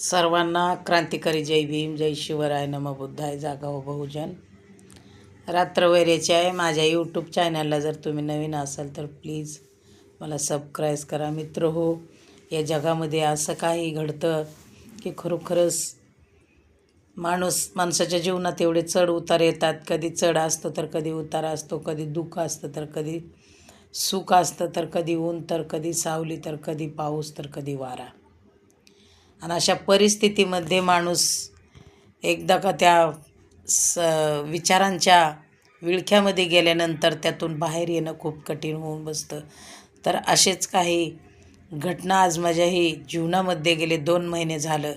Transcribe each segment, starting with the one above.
सर्वांना क्रांतिकारी जय भीम, जय शिवराय, नमः बुद्धाय. जागा हो बहुजन. रात्र वैरेची आहे. माझ्या यूट्यूब चॅनलला जर तुम्ही नवीन असाल तर प्लीज मला सबस्क्राईब करा. मित्र हो, या जगामध्ये असं काही घडतं की खरोखरच माणसाच्या जीवनात एवढे चढ उतार येतात. कधी चढ असतो तर कधी उतार असतो, कधी दुःख असतं तर कधी सुख असतं, तर कधी ऊन तर कधी सावली, तर कधी पाऊस तर कधी वारा. आणि अशा परिस्थितीमध्ये माणूस एकदा का त्या विचारांच्या विळख्यामध्ये गेल्यानंतर त्यातून बाहेर येणं खूप कठीण होऊन बसतं. तर असेच काही घटना आज माझ्याही जीवनामध्ये गेले 2 महिने झालं.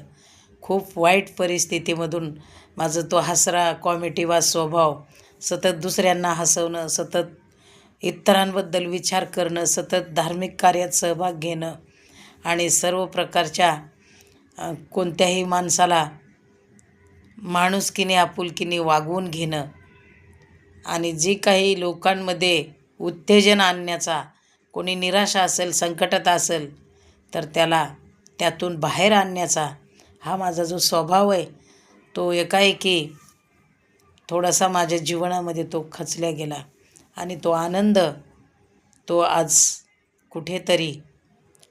खूप वाईट परिस्थितीमधून माझं तो हसरा कॉमेडीवाज स्वभाव, सतत दुसऱ्यांना हसवणं, सतत इतरांबद्दल विचार करणं, सतत धार्मिक कार्यात सहभाग घेणं आणि सर्व प्रकारच्या कोणत्याही माणसाला माणुसकीने आपुलकीने वागवून घेणं आणि जे काही लोकांमध्ये उत्तेजन आणण्याचा, कोणी निराशा असेल, संकटात असेल तर त्याला त्यातून बाहेर आणण्याचा हा माझा जो स्वभाव आहे तो एकाएकी थोडासा माझ्या जीवनामध्ये तो खचल्या गेला आणि तो आनंद तो आज कुठेतरी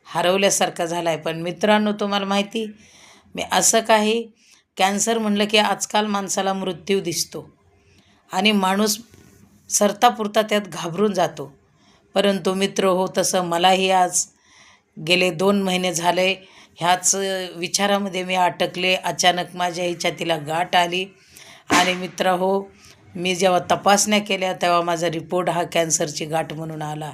हरवल्यासारखा झाला आहे. पण मित्रांनो, तुम्हाला माहिती, मी असं काही कॅन्सर म्हणलं की आजकाल माणसाला मृत्यू दिसतो आणि माणूस सरतापुरता त्यात घाबरून जातो. परंतु मित्र हो, तसं मलाही आज गेले 2 महिने झाले ह्याच विचारामध्ये मी अटकले. अचानक माझ्या छातीला गाठ आली आणि मित्र हो, मी जेव्हा तपासण्या केल्या तेव्हा माझा रिपोर्ट हा कॅन्सरची गाठ म्हणून आला.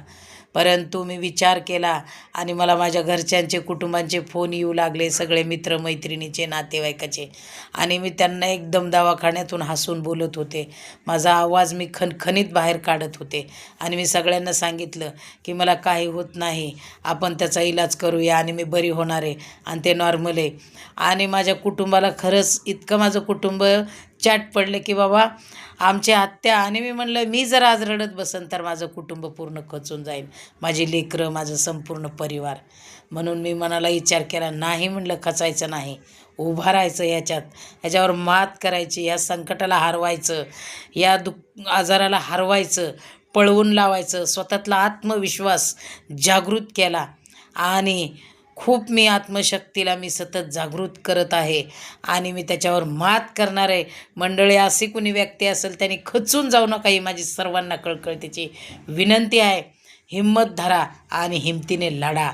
परंतु मी विचार केला आणि मला माझ्या घरच्यांचे, कुटुंबांचे फोन येऊ लागले, सगळे मित्रमैत्रिणीचे, नातेवाईकाचे, आणि मी त्यांना एकदम दवाखान्यातून हसून बोलत होते. माझा आवाज मी खणखणीत बाहेर काढत होते आणि मी सगळ्यांना सांगितलं की मला काही होत नाही, आपण त्याचा इलाज करूया आणि मी बरी होणार आहे आणि ते नॉर्मल आहे. आणि माझ्या कुटुंबाला खरंच इतकं माझं कुटुंब चॅट पडलं की बाबा आमची आत्या, आणि मी म्हणलं मी जर आज रडत बसन तर माझं कुटुंब पूर्ण खचून जाईल, माझी लेकरं, माझं संपूर्ण परिवार. म्हणून मी मनाला विचार केला, नाही म्हणलं खचायचं नाही, उभं राहायचं, ह्याच्यावर मात करायची, या संकटाला हरवायचं, या आजाराला हरवायचं, पळवून लावायचं. स्वतःतला आत्मविश्वास जागृत केला आणि खूप मी आत्मशक्तीला मी सतत जागृत करत आहे आणि मी त्याच्यावर मात करणार आहे. मंडळी, अशी कुणी व्यक्ती असेल त्यांनी खचून जाऊ नका, ही माझी सर्वांना कळकळतीची विनंती आहे. हिम्मत धरा आणि हिमतीने लढा.